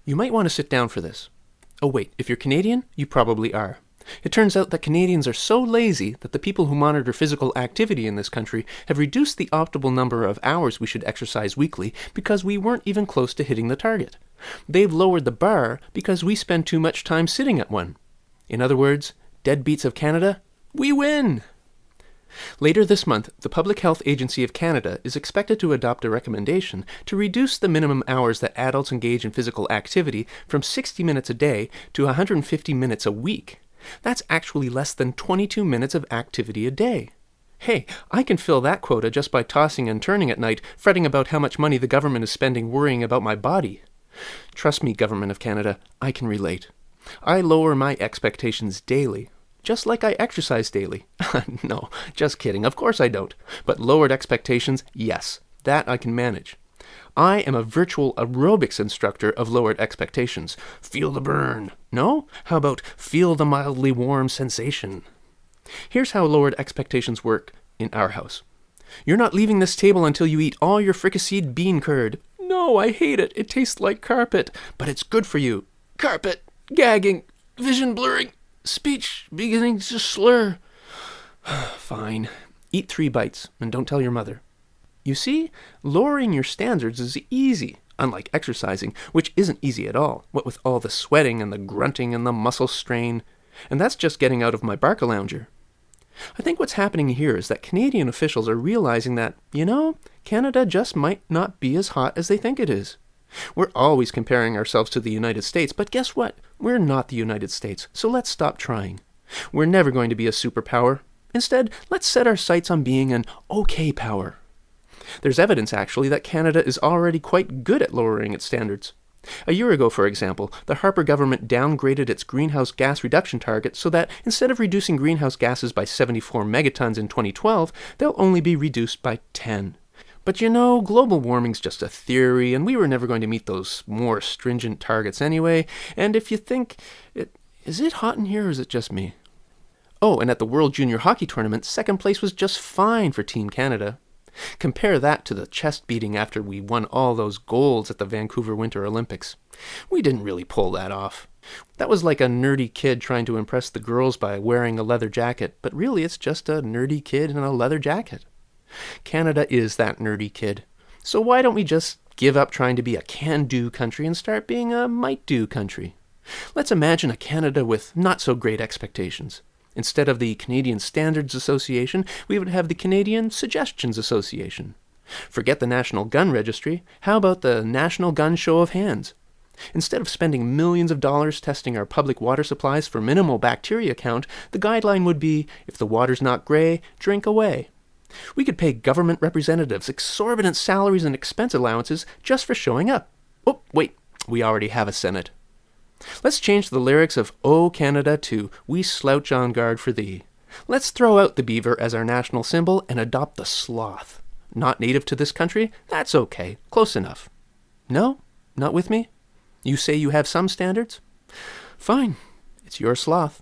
You might want to sit down for this. Oh wait, if you're Canadian, you probably are. It turns out that Canadians are so lazy that the people who monitor physical activity in this country have reduced the optimal number of hours we should exercise weekly because we weren't even close to hitting the target. They've lowered the bar because we spend too much time sitting at one. In other words, deadbeats of Canada, we win! Later this month, the Public Health Agency of Canada is expected to adopt a recommendation to reduce the minimum hours that adults engage in physical activity from 60 minutes a day to 150 minutes a week. That's actually less than 22 minutes of activity a day. Hey, I can fill that quota just by tossing and turning at night, fretting about how much money the government is spending worrying about my body. Trust me, Government of Canada, I can relate. I lower my expectations daily. Just like I exercise daily. No, just kidding. Of course I don't. But lowered expectations, yes. That I can manage. I am a virtual aerobics instructor of lowered expectations. Feel the burn. No? How about feel the mildly warm sensation? Here's how lowered expectations work in our house. You're not leaving this table until you eat all your fricasseed bean curd. No, I hate it. It tastes like carpet. But it's good for you. Carpet. Gagging. Vision blurring. Speech beginning to slur. Fine. Eat 3 bites and don't tell your mother. You see, lowering your standards is easy, unlike exercising, which isn't easy at all, what with all the sweating and the grunting and the muscle strain. And that's just getting out of my Barcalounger. I think what's happening here is that Canadian officials are realizing that, Canada just might not be as hot as they think it is. We're always comparing ourselves to the United States, but guess what? We're not the United States, so let's stop trying. We're never going to be a superpower. Instead, let's set our sights on being an okay power. There's evidence, actually, that Canada is already quite good at lowering its standards. A year ago, for example, the Harper government downgraded its greenhouse gas reduction target so that instead of reducing greenhouse gases by 74 megatons in 2012, they'll only be reduced by 10. But global warming's just a theory, and we were never going to meet those more stringent targets anyway. And if you think, is it hot in here or is it just me? Oh, and at the World Junior Hockey Tournament, second place was just fine for Team Canada. Compare that to the chest beating after we won all those golds at the Vancouver Winter Olympics. We didn't really pull that off. That was like a nerdy kid trying to impress the girls by wearing a leather jacket, but really it's just a nerdy kid in a leather jacket. Canada is that nerdy kid. So why don't we just give up trying to be a can-do country and start being a might-do country? Let's imagine a Canada with not-so-great expectations. Instead of the Canadian Standards Association, we would have the Canadian Suggestions Association. Forget the National Gun Registry. How about the National Gun Show of Hands? Instead of spending millions of dollars testing our public water supplies for minimal bacteria count, the guideline would be, if the water's not gray, drink away. We could pay government representatives exorbitant salaries and expense allowances just for showing up. Oh, wait, we already have a Senate. Let's change the lyrics of O Canada to We Slouch on Guard for Thee. Let's throw out the beaver as our national symbol and adopt the sloth. Not native to this country? That's okay. Close enough. No? Not with me? You say you have some standards? Fine. It's your sloth.